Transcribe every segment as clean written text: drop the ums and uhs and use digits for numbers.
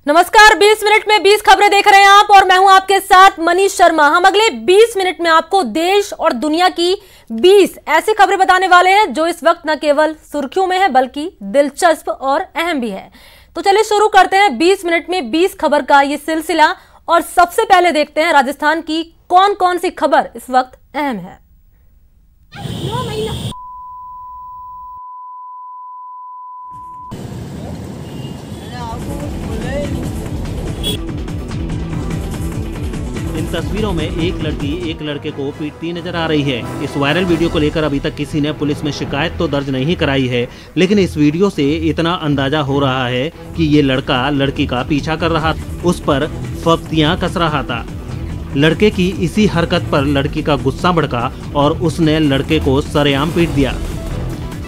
नमस्कार, 20 मिनट में 20 खबरें देख रहे हैं आप और मैं हूं आपके साथ मनीष शर्मा। हम अगले 20 मिनट में आपको देश और दुनिया की 20 ऐसी खबरें बताने वाले हैं जो इस वक्त न केवल सुर्खियों में है बल्कि दिलचस्प और अहम भी है। तो चलिए शुरू करते हैं 20 मिनट में 20 खबर का ये सिलसिला और सबसे पहले देखते हैं राजस्थान की कौन कौन सी खबर इस वक्त अहम है। इन तस्वीरों में एक लड़की एक लड़के को पीटती नजर आ रही है। इस वायरल वीडियो को लेकर अभी तक किसी ने पुलिस में शिकायत तो दर्ज नहीं कराई है, लेकिन इस वीडियो से इतना अंदाजा हो रहा है कि ये लड़का लड़की का पीछा कर रहा था, उस पर फप्तियां कस रहा था। लड़के की इसी हरकत पर लड़की का गुस्सा भड़का और उसने लड़के को सरेआम पीट दिया।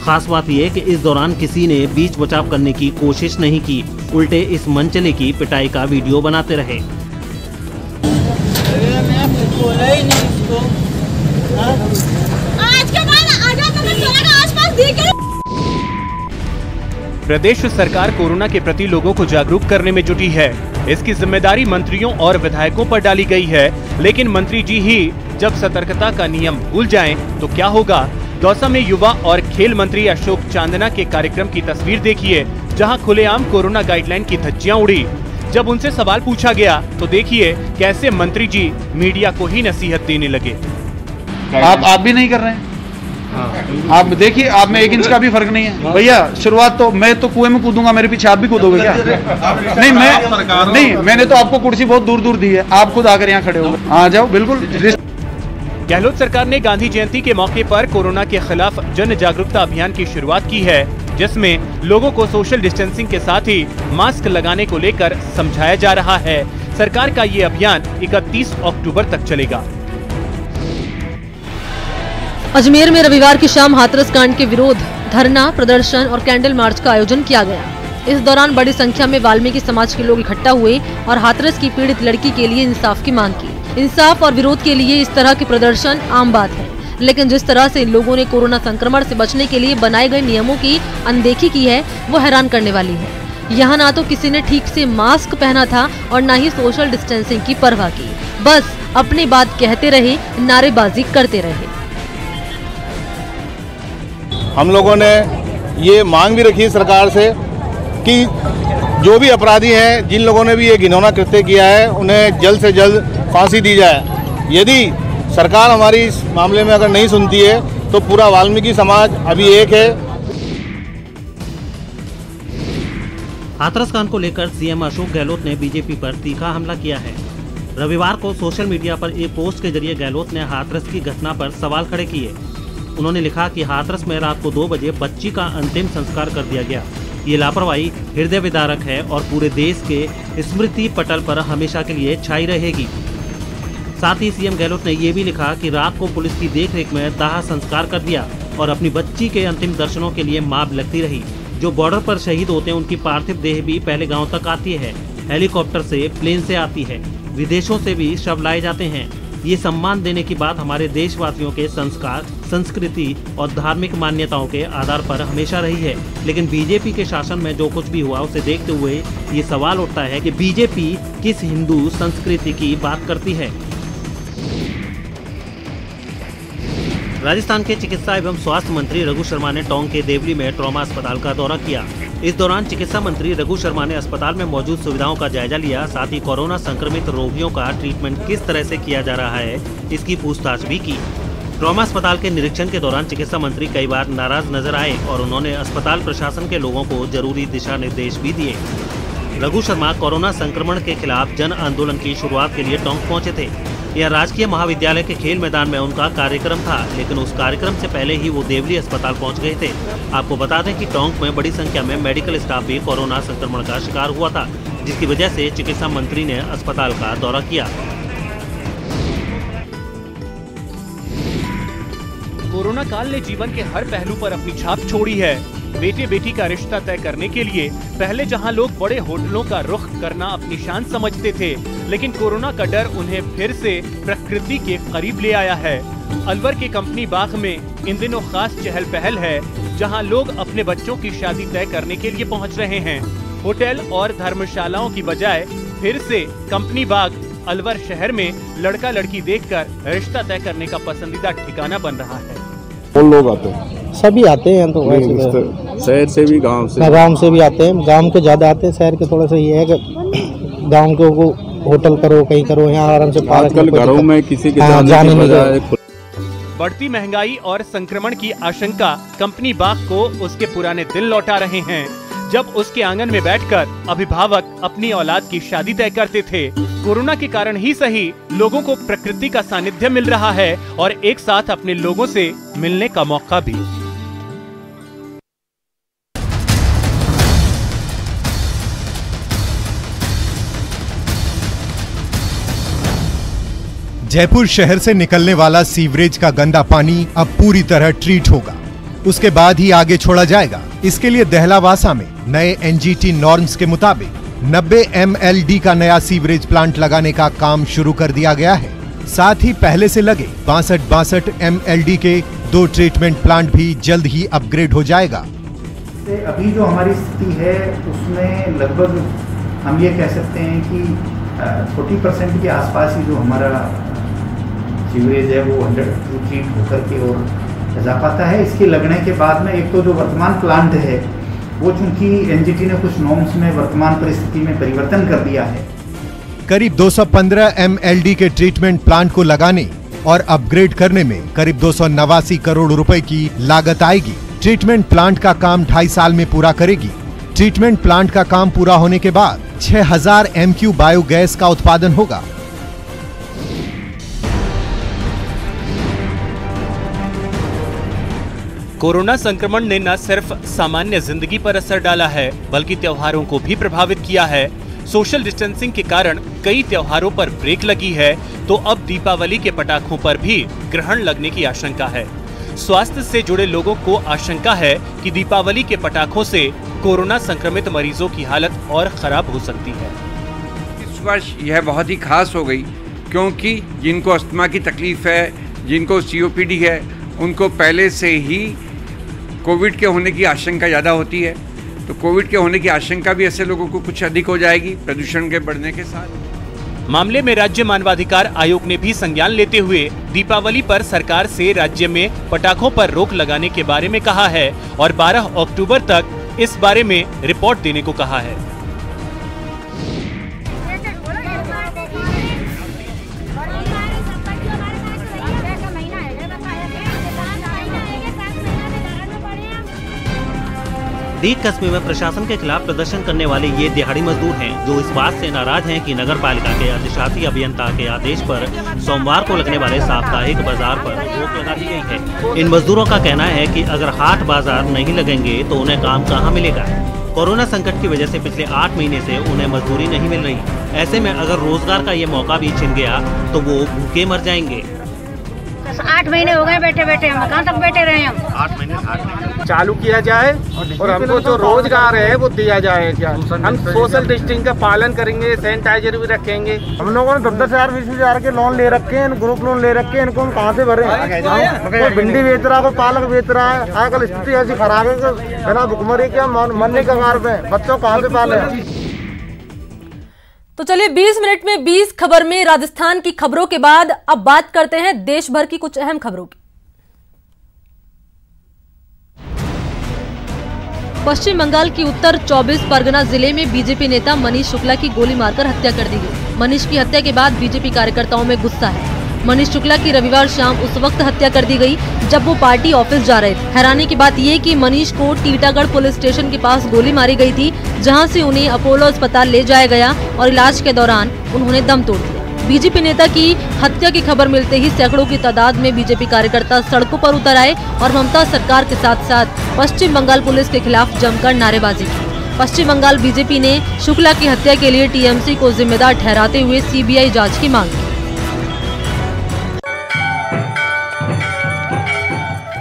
खास बात यह कि इस दौरान किसी ने बीच बचाव करने की कोशिश नहीं की, उल्टे इस मनचले की पिटाई का वीडियो बनाते रहे। आज के बाद आसपास देखे। प्रदेश सरकार कोरोना के प्रति लोगों को जागरूक करने में जुटी है। इसकी जिम्मेदारी मंत्रियों और विधायकों पर डाली गई है, लेकिन मंत्री जी ही जब सतर्कता का नियम भूल जाएं तो क्या होगा। दौसा में युवा और खेल मंत्री अशोक चांदना के कार्यक्रम की तस्वीर देखिए, जहां खुलेआम कोरोना गाइडलाइन की धज्जियां उड़ी। जब उनसे सवाल पूछा गया तो देखिए कैसे मंत्री जी मीडिया को ही नसीहत देने लगे। आप भी नहीं कर रहे हैं। आप देखिए, आप में 1 इंच का भी फर्क नहीं है भैया। शुरुआत तो मैं तो कुएं में कूदूंगा, मेरे पीछे आप भी कूदोगे क्या? नहीं, मैंने तो आपको कुर्सी बहुत दूर दूर दी है, आप खुद आकर यहाँ खड़े हो गए। आ जाओ, बिल्कुल। गहलोत सरकार ने गांधी जयंती के मौके पर कोरोना के खिलाफ जन जागरूकता अभियान की शुरुआत की है, जिसमें लोगों को सोशल डिस्टेंसिंग के साथ ही मास्क लगाने को लेकर समझाया जा रहा है। सरकार का ये अभियान 31 अक्टूबर तक चलेगा। अजमेर में रविवार की शाम हाथरस कांड के विरोध धरना प्रदर्शन और कैंडल मार्च का आयोजन किया गया। इस दौरान बड़ी संख्या में वाल्मीकि समाज के लोग इकट्ठा हुए और हाथरस की पीड़ित लड़की के लिए इंसाफ की मांग की। इंसाफ और विरोध के लिए इस तरह के प्रदर्शन आम बात है, लेकिन जिस तरह से लोगों ने कोरोना संक्रमण से बचने के लिए बनाए गए नियमों की अनदेखी की है वो हैरान करने वाली है। यहाँ ना तो किसी ने ठीक से मास्क पहना था और न ही सोशल डिस्टेंसिंग की परवाह की, बस अपनी बात कहते रहे, नारेबाजी करते रहे। हम लोगों ने ये मांग भी रखी सरकार से कि जो भी अपराधी हैं, जिन लोगों ने भी ये घिनौना कृत्य किया है, उन्हें जल्द से जल्द फांसी दी जाए। यदि सरकार हमारी इस मामले में अगर नहीं सुनती है तो पूरा वाल्मीकि समाज अभी एक है। हाथरस कांड को लेकर सीएम अशोक गहलोत ने बीजेपी पर तीखा हमला किया है। रविवार को सोशल मीडिया पर एक पोस्ट के जरिए गहलोत ने हाथरस की घटना पर सवाल खड़े किए। उन्होंने लिखा कि हाथरस में रात को 2 बजे बच्ची का अंतिम संस्कार कर दिया गया। ये लापरवाही हृदय विदारक है और पूरे देश के स्मृति पटल पर हमेशा के लिए छाई रहेगी। साथ ही सीएम गहलोत ने यह भी लिखा कि रात को पुलिस की देखरेख में दाह संस्कार कर दिया और अपनी बच्ची के अंतिम दर्शनों के लिए मां लगती रही। जो बॉर्डर पर शहीद होते हैं उनकी पार्थिव देह भी पहले गांव तक आती है, हेलीकॉप्टर से, प्लेन से आती है, विदेशों से भी शव लाए जाते हैं। ये सम्मान देने की बात हमारे देशवासियों के संस्कार, संस्कृति और धार्मिक मान्यताओं के आधार पर हमेशा रही है। लेकिन बीजेपी के शासन में जो कुछ भी हुआ उसे देखते हुए ये सवाल उठता है कि बीजेपी किस हिंदू संस्कृति की बात करती है। राजस्थान के चिकित्सा एवं स्वास्थ्य मंत्री रघु शर्मा ने टोंक के देवली में ट्रॉमा अस्पताल का दौरा किया। इस दौरान चिकित्सा मंत्री रघु शर्मा ने अस्पताल में मौजूद सुविधाओं का जायजा लिया, साथ ही कोरोना संक्रमित रोगियों का ट्रीटमेंट किस तरह से किया जा रहा है इसकी पूछताछ भी की। ट्रॉमा अस्पताल के निरीक्षण के दौरान चिकित्सा मंत्री कई बार नाराज नजर आए और उन्होंने अस्पताल प्रशासन के लोगों को जरूरी दिशा निर्देश भी दिए। रघु शर्मा कोरोना संक्रमण के खिलाफ जन आंदोलन की शुरुआत के लिए टोंक पहुंचे थे। यह राजकीय महाविद्यालय के खेल मैदान में उनका कार्यक्रम था, लेकिन उस कार्यक्रम से पहले ही वो देवली अस्पताल पहुंच गए थे। आपको बता दें कि टोंक में बड़ी संख्या में मेडिकल स्टाफ भी कोरोना संक्रमण का शिकार हुआ था, जिसकी वजह से चिकित्सा मंत्री ने अस्पताल का दौरा किया। कोरोना काल ने जीवन के हर पहलू पर अपनी छाप छोड़ी है। बेटे बेटी का रिश्ता तय करने के लिए पहले जहां लोग बड़े होटलों का रुख करना अपनी शान समझते थे, लेकिन कोरोना का डर उन्हें फिर से प्रकृति के करीब ले आया है। अलवर के कंपनी बाग में इन दिनों खास चहल पहल है, जहां लोग अपने बच्चों की शादी तय करने के लिए पहुंच रहे हैं। होटल और धर्मशालाओं की बजाय फिर से कंपनी बाग अलवर शहर में लड़का लड़की देखकर रिश्ता तय करने का पसंदीदा ठिकाना बन रहा है। कौन लोग आते हैं? सभी आते हैं तो वैसे शहर से भी गांव से भी आते हैं। गांव के ज्यादा आते हैं, शहर के थोड़ा सा ये है कि गांव के को होटल करो कहीं करो, यहाँ आराम से आजकल घरों में किसी के जाने नहीं जाए। बढ़ती महंगाई और संक्रमण की आशंका कंपनी बाग को उसके पुराने दिन लौटा रहे हैं, जब उसके आंगन में बैठकर अभिभावक अपनी औलाद की शादी तय करते थे। कोरोना के कारण ही सही, लोगों को प्रकृति का सानिध्य मिल रहा है और एक साथ अपने लोगों से मिलने का मौका भी। जयपुर शहर से निकलने वाला सीवरेज का गंदा पानी अब पूरी तरह ट्रीट होगा, उसके बाद ही आगे छोड़ा जाएगा। इसके लिए दहलावासा में नए एनजीटी नॉर्म्स के मुताबिक 90 MLD का नया सीवरेज प्लांट लगाने का काम शुरू कर दिया गया है। साथ ही पहले से लगे 62 MLD के 2 ट्रीटमेंट प्लांट भी जल्द ही अपग्रेड हो जाएगा। अभी जो हमारी स्थिति है उसमें लगभग हम ये कह सकते हैं कि 40% के आसपास ही जो हमारा सीवरेज है वो अंडर ट्रीट होकर के और जा पाता है। इसके लगने के बाद में एक तो जो वर्तमान प्लांट है वो चूंकि एनजीटी ने कुछ नॉर्म्स में वर्तमान परिस्थिति में परिवर्तन कर दिया है। करीब 215 MLD के ट्रीटमेंट प्लांट को लगाने और अपग्रेड करने में करीब 289 करोड़ रुपए की लागत आएगी। ट्रीटमेंट प्लांट का काम 2.5 साल में पूरा करेगी। ट्रीटमेंट प्लांट का काम पूरा होने के बाद 6000 MQ बायोगैस का उत्पादन होगा। कोरोना संक्रमण ने न सिर्फ सामान्य जिंदगी पर असर डाला है, बल्कि त्योहारों को भी प्रभावित किया है। सोशल डिस्टेंसिंग के कारण कई त्योहारों पर ब्रेक लगी है, तो अब दीपावली के पटाखों पर भी ग्रहण लगने की आशंका है। स्वास्थ्य से जुड़े लोगों को आशंका है कि दीपावली के पटाखों से कोरोना संक्रमित मरीजों की हालत और खराब हो सकती है। इस वर्ष यह बहुत ही खास हो गई, क्योंकि जिनको अस्थमा की तकलीफ है, जिनको COPD है, उनको पहले से ही कोविड के होने की आशंका ज़्यादा होती है। तो कोविड के होने की आशंका भी ऐसे लोगों को कुछ अधिक हो जाएगी प्रदूषण के बढ़ने के साथ। मामले में राज्य मानवाधिकार आयोग ने भी संज्ञान लेते हुए दीपावली पर सरकार से राज्य में पटाखों पर रोक लगाने के बारे में कहा है और 12 अक्टूबर तक इस बारे में रिपोर्ट देने को कहा है। दीग कस्बे में प्रशासन के खिलाफ प्रदर्शन करने वाले ये दिहाड़ी मजदूर हैं, जो इस बात से नाराज हैं कि नगर पालिका के अधिशासी अभियंता के आदेश पर सोमवार को लगने वाले साप्ताहिक बाजार पर रोक लगा दी गई है। इन मजदूरों का कहना है कि अगर हाट बाजार नहीं लगेंगे तो उन्हें काम कहाँ मिलेगा। कोरोना संकट की वजह से पिछले 8 महीने से उन्हें मजदूरी नहीं मिल रही। ऐसे में अगर रोजगार का ये मौका भी छिन गया तो वो भूखे मर जाएंगे। 8 महीने हो गए बैठे बैठे, हम कहाँ तक बैठे रहे हम। 8 महीने चालू किया जाए और हमको जो रोजगार है वो दिया जाए। क्या हम सोशल डिस्टेंसिंग का पालन करेंगे, सैनिटाइजर भी रखेंगे। हम लोगों ने 10,000 20,000 के लोन ले रखे हैं, ग्रुप लोन ले रखे हैं, इनको हम कहाँ से भरे। कोई भिंडी बेच रहा है, कोई पालक बेच रहा है। आजकल स्थिति ऐसी खराब है कि बिना भुखमरी के मरने के कगार पे, बच्चों कहाँ से पाले। तो चलिए 20 मिनट में 20 खबर में राजस्थान की खबरों के बाद अब बात करते हैं देश भर की कुछ अहम खबरों की। पश्चिम बंगाल की उत्तर 24 परगना जिले में बीजेपी नेता मनीष शुक्ला की गोली मारकर हत्या कर दी गई। मनीष की हत्या के बाद बीजेपी कार्यकर्ताओं में गुस्सा है। मनीष शुक्ला की रविवार शाम उस वक्त हत्या कर दी गई जब वो पार्टी ऑफिस जा रहे थे। हैरानी की बात ये कि मनीष को टीटागढ़ पुलिस स्टेशन के पास गोली मारी गई थी, जहां से उन्हें अपोलो अस्पताल ले जाया गया और इलाज के दौरान उन्होंने दम तोड़ दिया। बीजेपी नेता की हत्या की खबर मिलते ही सैकड़ों की तादाद में बीजेपी कार्यकर्ता सड़कों पर उतर आए और ममता सरकार के साथ साथ पश्चिम बंगाल पुलिस के खिलाफ जमकर नारेबाजी की। पश्चिम बंगाल बीजेपी ने शुक्ला की हत्या के लिए टीएमसी को जिम्मेदार ठहराते हुए सीबीआई जांच की मांग की।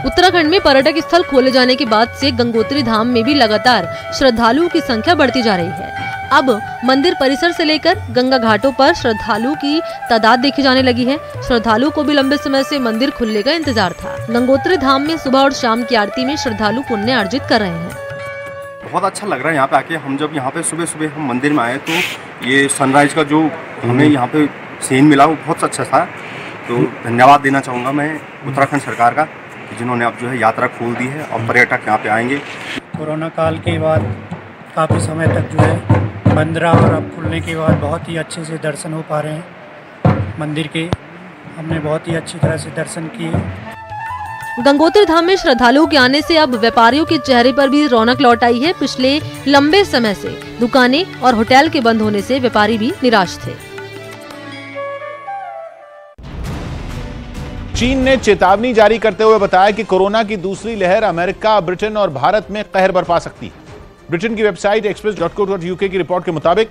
उत्तराखंड में पर्यटक स्थल खोले जाने के बाद से गंगोत्री धाम में भी लगातार श्रद्धालुओं की संख्या बढ़ती जा रही है। अब मंदिर परिसर से लेकर गंगा घाटों पर श्रद्धालुओं की तादाद देखी जाने लगी है। श्रद्धालुओं को भी लंबे समय से मंदिर खुलने का इंतजार था। गंगोत्री धाम में सुबह और शाम की आरती में श्रद्धालु पुण्य अर्जित कर रहे हैं। बहुत अच्छा लग रहा है यहाँ पे आके। हम जब यहाँ पे सुबह सुबह हम मंदिर में आए तो ये सनराइज़ का जो हमें यहाँ पे सीन मिला वो बहुत अच्छा था। तो धन्यवाद देना चाहूँगा मैं उत्तराखंड सरकार का, जिन्होंने अब जो है यात्रा खोल दी है और पर्यटक यहाँ पे आएंगे। कोरोना काल के बाद काफ़ी समय तक जो है बंद रहा और अब खुलने के बाद बहुत ही अच्छे से दर्शन हो पा रहे हैं मंदिर के। हमने बहुत ही अच्छी तरह से दर्शन किए। गंगोत्री धाम में श्रद्धालुओं के आने से अब व्यापारियों के चेहरे पर भी रौनक लौट आई है। पिछले लंबे समय से दुकानें और होटल के बंद होने से व्यापारी भी निराश थे। चीन ने चेतावनी जारी करते हुए बताया कि कोरोना की दूसरी लहर अमेरिका, ब्रिटेन और भारत में कहर बरपा सकती है। ब्रिटेन की वेबसाइट express.co.uk की रिपोर्ट के मुताबिक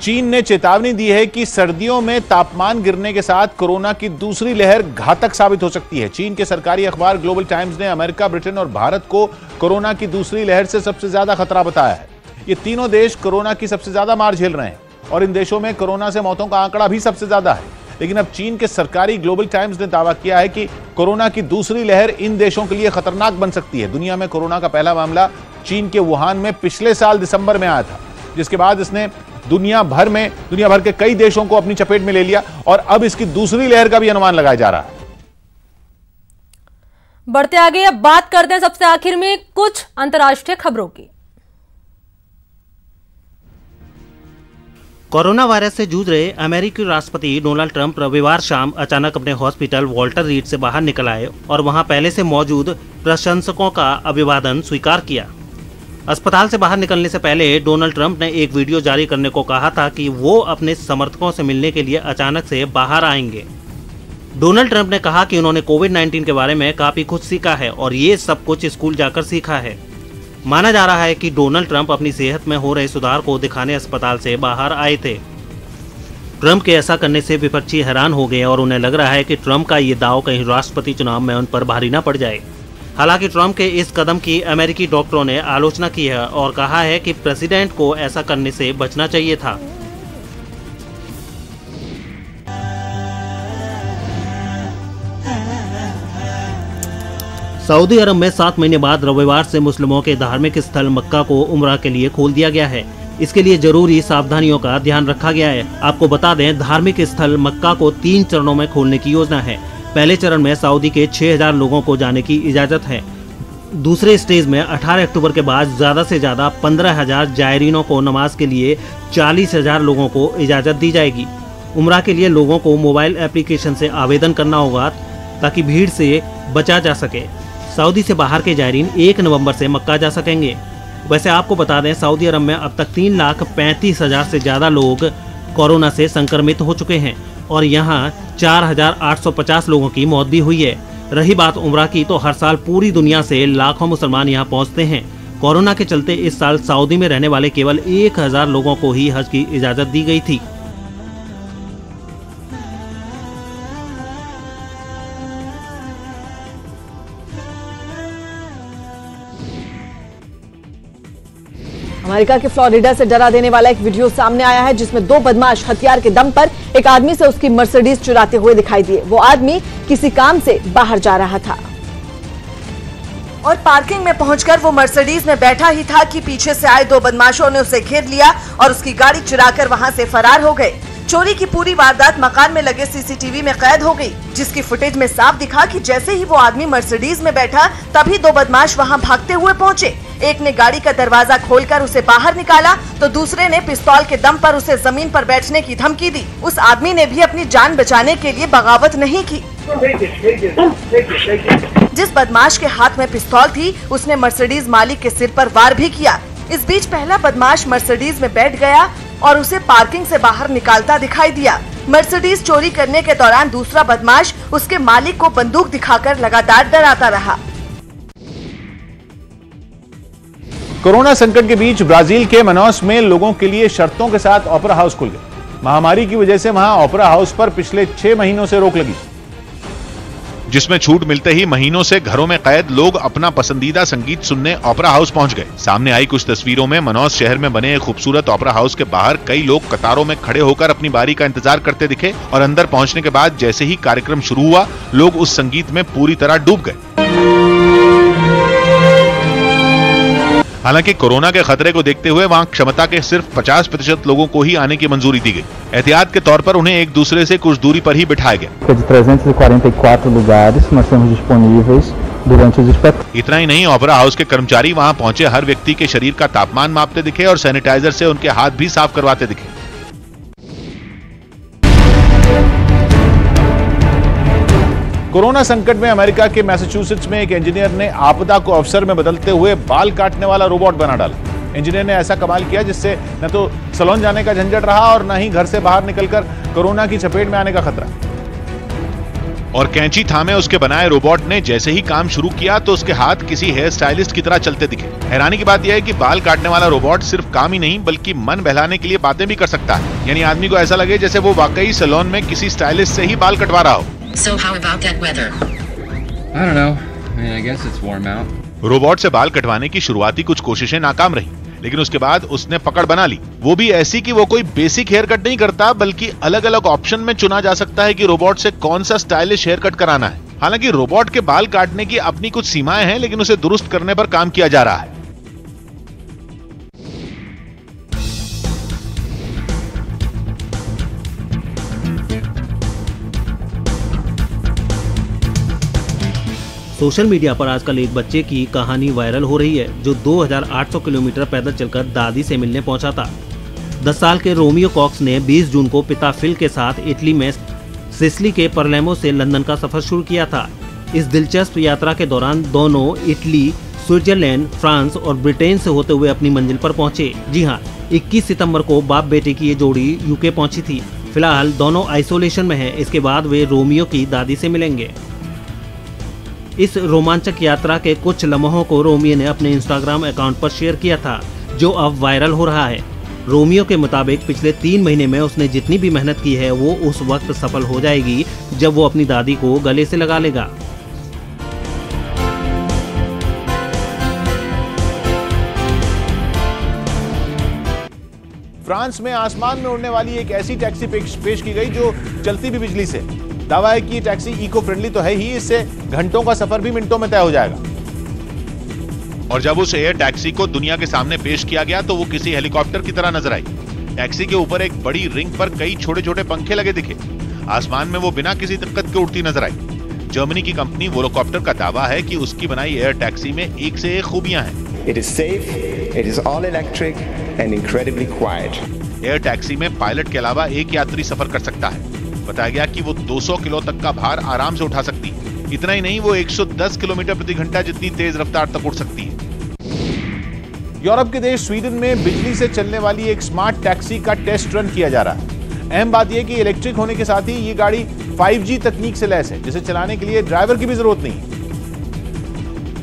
चीन ने चेतावनी दी है कि सर्दियों में तापमान गिरने के साथ कोरोना की दूसरी लहर घातक साबित हो सकती है। चीन के सरकारी अखबार ग्लोबल टाइम्स ने अमेरिका, ब्रिटेन और भारत को कोरोना की दूसरी लहर से सबसे ज्यादा खतरा बताया है। ये तीनों देश कोरोना की सबसे ज्यादा मार झेल रहे हैं और इन देशों में कोरोना से मौतों का आंकड़ा भी सबसे ज्यादा है। लेकिन अब चीन के सरकारी ग्लोबल टाइम्स ने दावा किया है कि कोरोना की दूसरी लहर इन देशों के लिए खतरनाक बन सकती है। दुनिया में कोरोना का पहला मामला चीन के वुहान में पिछले साल दिसंबर में आया था, जिसके बाद इसने दुनिया भर के कई देशों को अपनी चपेट में ले लिया और अब इसकी दूसरी लहर का भी अनुमान लगाया जा रहा है। बढ़ते आगे, अब बात करते हैं सबसे आखिर में कुछ अंतर्राष्ट्रीय खबरों की। कोरोना वायरस से जूझ रहे अमेरिकी राष्ट्रपति डोनाल्ड ट्रंप रविवार शाम अचानक अपने हॉस्पिटल वॉल्टर रीड से बाहर निकल आए और वहां पहले से मौजूद प्रशंसकों का अभिवादन स्वीकार किया। अस्पताल से बाहर निकलने से पहले डोनाल्ड ट्रंप ने एक वीडियो जारी करने को कहा था कि वो अपने समर्थकों से मिलने के लिए अचानक से बाहर आएंगे। डोनाल्ड ट्रंप ने कहा कि उन्होंने कोविड-19 के बारे में काफी कुछ सीखा है और ये सब कुछ स्कूल जाकर सीखा है। माना जा रहा है कि डोनाल्ड ट्रंप अपनी सेहत में हो रहे सुधार को दिखाने अस्पताल से बाहर आए थे। ट्रंप के ऐसा करने से विपक्षी हैरान हो गए और उन्हें लग रहा है कि ट्रंप का ये दांव कहीं राष्ट्रपति चुनाव में उन पर भारी न पड़ जाए। हालांकि ट्रंप के इस कदम की अमेरिकी डॉक्टरों ने आलोचना की है और कहा है कि प्रेसिडेंट को ऐसा करने से बचना चाहिए था। सऊदी अरब में 7 महीने बाद रविवार से मुस्लिमों के धार्मिक स्थल मक्का को उम्रा के लिए खोल दिया गया है। इसके लिए जरूरी सावधानियों का ध्यान रखा गया है। आपको बता दें, धार्मिक स्थल मक्का को 3 चरणों में खोलने की योजना है। पहले चरण में सऊदी के 6000 लोगों को जाने की इजाजत है। दूसरे स्टेज में 18 अक्टूबर के बाद ज्यादा से ज्यादा 15,000 जायरीनों को नमाज के लिए 40,000 लोगों को इजाजत दी जाएगी। उम्रा के लिए लोगों को मोबाइल एप्लीकेशन से आवेदन करना होगा ताकि भीड़ से बचा जा सके। सऊदी से बाहर के जायरीन 1 नवंबर से मक्का जा सकेंगे। वैसे आपको बता दें, सऊदी अरब में अब तक 3,35,000 से ज्यादा लोग कोरोना से संक्रमित हो चुके हैं और यहाँ 4,850 लोगों की मौत भी हुई है। रही बात उम्रा की, तो हर साल पूरी दुनिया से लाखों मुसलमान यहाँ पहुँचते हैं। कोरोना के चलते इस साल सऊदी में रहने वाले केवल 1,000 लोगों को ही हज की इजाजत दी गई थी। अमेरिका के फ्लोरिडा से डरा देने वाला एक वीडियो सामने आया है, जिसमें 2 बदमाश हथियार के दम पर एक आदमी से उसकी मर्सिडीज चुराते हुए दिखाई दिए। वो आदमी किसी काम से बाहर जा रहा था और पार्किंग में पहुंचकर वो मर्सिडीज में बैठा ही था कि पीछे से आए 2 बदमाशों ने उसे घेर लिया और उसकी गाड़ी चुराकर वहां से फरार हो गए। चोरी की पूरी वारदात मकान में लगे सीसीटीवी में कैद हो गई, जिसकी फुटेज में साफ दिखा कि जैसे ही वो आदमी मर्सिडीज में बैठा, तभी 2 बदमाश वहां भागते हुए पहुंचे। एक ने गाड़ी का दरवाजा खोलकर उसे बाहर निकाला, तो दूसरे ने पिस्तौल के दम पर उसे जमीन पर बैठने की धमकी दी। उस आदमी ने भी अपनी जान बचाने के लिए बगावत नहीं की। जिस बदमाश के हाथ में पिस्तौल थी, उसने मर्सिडीज मालिक के सिर पर वार भी किया। इस बीच पहला बदमाश मर्सिडीज में बैठ गया और उसे पार्किंग से बाहर निकालता दिखाई दिया। मर्सिडीज चोरी करने के दौरान दूसरा बदमाश उसके मालिक को बंदूक दिखाकर लगातार डराता रहा। कोरोना संकट के बीच ब्राजील के मनौस में लोगों के लिए शर्तों के साथ ओपेरा हाउस खुल गए। महामारी की वजह से वहां ओपेरा हाउस पर पिछले 6 महीनों से रोक लगी, जिसमें छूट मिलते ही महीनों से घरों में कैद लोग अपना पसंदीदा संगीत सुनने ओपेरा हाउस पहुंच गए। सामने आई कुछ तस्वीरों में मनौस शहर में बने एक खूबसूरत ओपेरा हाउस के बाहर कई लोग कतारों में खड़े होकर अपनी बारी का इंतजार करते दिखे और अंदर पहुंचने के बाद जैसे ही कार्यक्रम शुरू हुआ, लोग उस संगीत में पूरी तरह डूब गए। हालांकि कोरोना के खतरे को देखते हुए वहां क्षमता के सिर्फ 50% लोगों को ही आने की मंजूरी दी गई। एहतियात के तौर पर उन्हें एक दूसरे से कुछ दूरी पर ही बिठाया गया। De 344 lugares nós temos disponíveis durante os espetáculos। इतना ही नहीं, ओपेरा हाउस के कर्मचारी वहां पहुंचे हर व्यक्ति के शरीर का तापमान मापते दिखे और सैनिटाइजर से उनके हाथ भी साफ करवाते दिखे। कोरोना संकट में अमेरिका के मैसाचुसेट्स में एक इंजीनियर ने आपदा को अवसर में बदलते हुए बाल काटने वाला रोबोट बना डाला। इंजीनियर ने ऐसा कमाल किया जिससे न तो सैलून जाने का झंझट रहा और न ही घर से बाहर निकलकर कोरोना की चपेट में आने का खतरा। और कैंची थामे उसके बनाए रोबोट ने जैसे ही काम शुरू किया तो उसके हाथ किसी हेयर स्टाइलिस्ट की तरह चलते दिखे। हैरानी की बात यह है कि बाल काटने वाला रोबोट सिर्फ काम ही नहीं बल्कि मन बहलाने के लिए बातें भी कर सकता है। यानी आदमी को ऐसा लगे जैसे वो वाकई सैलून में किसी स्टाइलिस्ट से ही बाल कटवा रहा हो। So how about that weather? I don't know. I mean, I guess it's warm out. Robot से बाल कटवाने की शुरुआती कुछ कोशिशें नाकाम रही, लेकिन उसके बाद उसने पकड़ बना ली। वो भी ऐसी कि वो कोई बेसिक हेयर कट नहीं करता बल्कि अलग अलग ऑप्शन में चुना जा सकता है कि रोबोट से कौन सा स्टाइलिश हेयर कट कराना है। हालांकि रोबोट के बाल काटने की अपनी कुछ सीमाएं हैं, लेकिन उसे दुरुस्त करने पर काम किया जा रहा है। सोशल मीडिया पर आजकल एक बच्चे की कहानी वायरल हो रही है जो 2800 किलोमीटर पैदल चलकर दादी से मिलने पहुंचा था। 10 साल के रोमियो कॉक्स ने 20 जून को पिता फिल के साथ इटली में सिसिली के परलेमो से लंदन का सफर शुरू किया था। इस दिलचस्प यात्रा के दौरान दोनों इटली, स्विट्जरलैंड, फ्रांस और ब्रिटेन से होते हुए अपनी मंजिल पर पहुंचे। जी हाँ, 21 सितंबर को बाप बेटे की ये जोड़ी यूके पहुंची थी। फिलहाल दोनों आइसोलेशन में हैं। इसके बाद वे रोमियो की दादी से मिलेंगे। इस रोमांचक यात्रा के कुछ लम्हों को रोमियो ने अपने इंस्टाग्राम अकाउंट पर शेयर किया था, जो अब वायरल हो रहा है। रोमियो के मुताबिक पिछले 3 महीने में उसने जितनी भी मेहनत की है वो उस वक्त सफल हो जाएगी जब वो अपनी दादी को गले से लगा लेगा। फ्रांस में आसमान में उड़ने वाली एक ऐसी टैक्सी पेश की गई जो चलती भी बिजली से। दावा है कि ये टैक्सी इको फ्रेंडली तो है ही, इससे घंटों का सफर भी मिनटों में तय हो जाएगा। और जब उस एयर टैक्सी को दुनिया के सामने पेश किया गया तो वो किसी हेलीकॉप्टर की तरह नजर आई। टैक्सी के ऊपर एक बड़ी रिंग पर कई छोटे छोटे पंखे लगे दिखे। आसमान में वो बिना किसी दिक्कत के उड़ती नजर आई। जर्मनी की कंपनी वोलोकॉप्टर का दावा है कि उसकी बनाई एयर टैक्सी में एक से एक खूबियां हैं। It is safe, it is all electric and incredibly quiet. Air taxi में पायलट के अलावा एक यात्री सफर कर सकता है। बताया गया कि वो 200 किलो तक का भार आराम से उठा सकती है। इतना ही नहीं, वो 110 किलोमीटर प्रति घंटा जितनी तेज रफ्तार तक उड़ सकती है। यूरोप के देश स्वीडन में बिजली से चलने वाली एक स्मार्ट टैक्सी का टेस्ट रन किया जा रहा है। अहम बात यह कि इलेक्ट्रिक होने के साथ ही ये गाड़ी 5G तकनीक से लैस है, जिसे चलाने के लिए ड्राइवर की भी जरूरत नहीं।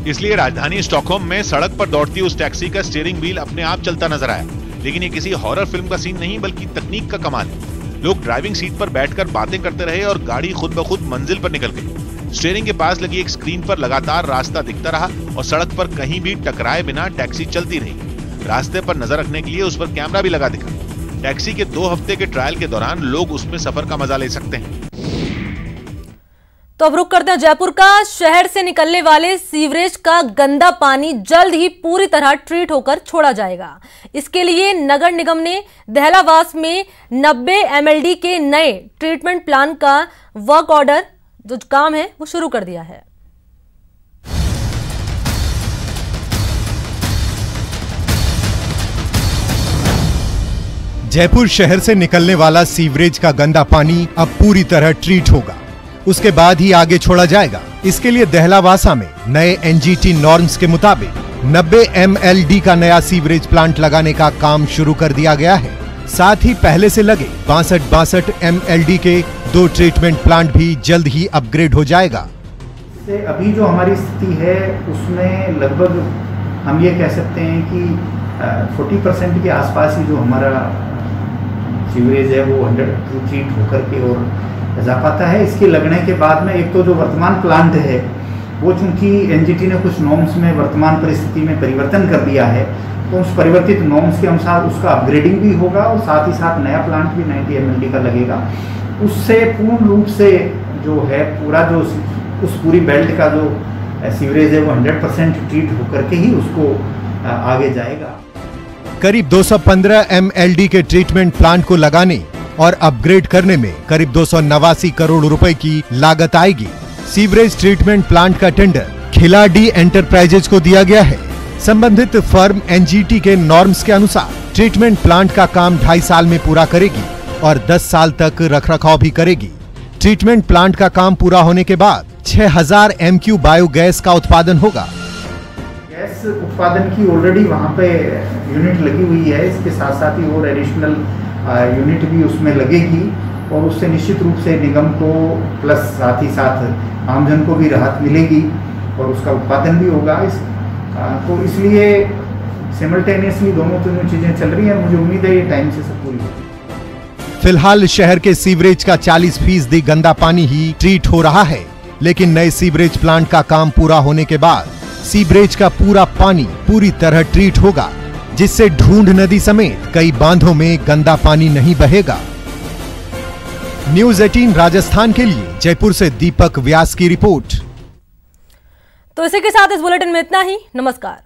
इसलिए राजधानी स्टॉकहोम में सड़क पर दौड़ती उस टैक्सी का स्टीयरिंग व्हील अपने आप चलता नजर आया। लेकिन ये किसी हॉरर फिल्म का सीन नहीं बल्कि तकनीक का कमाल है। लोग ड्राइविंग सीट पर बैठकर बातें करते रहे और गाड़ी खुद ब खुद मंजिल पर निकल गई। स्टीयरिंग के पास लगी एक स्क्रीन पर लगातार रास्ता दिखता रहा और सड़क पर कहीं भी टकराए बिना टैक्सी चलती रही। रास्ते पर नजर रखने के लिए उस पर कैमरा भी लगा दिखा। टैक्सी के 2 हफ्ते के ट्रायल के दौरान लोग उसमें सफर का मजा ले सकते हैं। तो अब रुक करते हैं जयपुर का। शहर से निकलने वाले सीवरेज का गंदा पानी जल्द ही पूरी तरह ट्रीट होकर छोड़ा जाएगा। इसके लिए नगर निगम ने दहलावास में 90 MLD के नए ट्रीटमेंट प्लान का वर्क ऑर्डर जो काम है वो शुरू कर दिया है। जयपुर शहर से निकलने वाला सीवरेज का गंदा पानी अब पूरी तरह ट्रीट होगा। उसके बाद ही आगे छोड़ा जाएगा। इसके लिए दहलावासा में नए NGT नॉर्म्स के मुताबिक 90 MLD का नया सीवरेज प्लांट लगाने का काम शुरू कर दिया गया है। साथ ही पहले से लगे 62 MLD के 2 ट्रीटमेंट प्लांट भी जल्द ही अपग्रेड हो जाएगा। अभी जो हमारी स्थिति है उसमें लगभग हम ये कह सकते हैं कि 40% के आसपास ही जो हमारा सीवरेज है वो अंडर ट्रीट होकर के और जा पाता है। इसके लगने के बाद में एक तो जो वर्तमान प्लांट है वो चूंकि NGT ने कुछ नॉर्म्स में वर्तमान परिस्थिति में परिवर्तन कर दिया है, तो उस परिवर्तित नॉर्म्स के अनुसार उसका अपग्रेडिंग भी होगा और साथ ही साथ नया प्लांट भी 90 MLD का लगेगा। उससे पूर्ण रूप से जो है पूरा जो उस पूरी बेल्ट का जो सीवरेज है वो 100% ट्रीट होकर के ही उसको आगे जाएगा। करीब 215 MLD के ट्रीटमेंट प्लांट को लगाने और अपग्रेड करने में करीब 289 करोड़ रुपए की लागत आएगी। सीवरेज ट्रीटमेंट प्लांट का टेंडर खिलाड़ी एंटरप्राइजेज को दिया गया है। संबंधित फर्म NGT के नॉर्म्स के अनुसार ट्रीटमेंट प्लांट का काम 2.5 साल में पूरा करेगी और 10 साल तक रखरखाव भी करेगी। ट्रीटमेंट प्लांट का काम पूरा होने के बाद 6000 MQ बायोगैस का उत्पादन होगा। गैस उत्पादन की ऑलरेडी वहाँ पे यूनिट लगी हुई है। इसके साथ साथ ही और एडिशनल यूनिट भी उसमें लगेगी और उससे निश्चित रूप से निगम को प्लस साथ ही साथ आमजन को भी राहत मिलेगी और उसका उत्पादन भी होगा। तो इसलिए सिमल्टेनियसली दोनों चीजें चल रही हैं। मुझे उम्मीद है ये टाइम से सब पूरी होगी। फिलहाल शहर के सीवरेज का 40% गंदा पानी ही ट्रीट हो रहा है, लेकिन नए सीवरेज प्लांट का काम पूरा होने के बाद सीवरेज का पूरा पानी पूरी तरह ट्रीट होगा, जिससे ढूंढ नदी समेत कई बांधों में गंदा पानी नहीं बहेगा। न्यूज़ 18 राजस्थान के लिए जयपुर से दीपक व्यास की रिपोर्ट। तो इसी के साथ इस बुलेटिन में इतना ही। नमस्कार।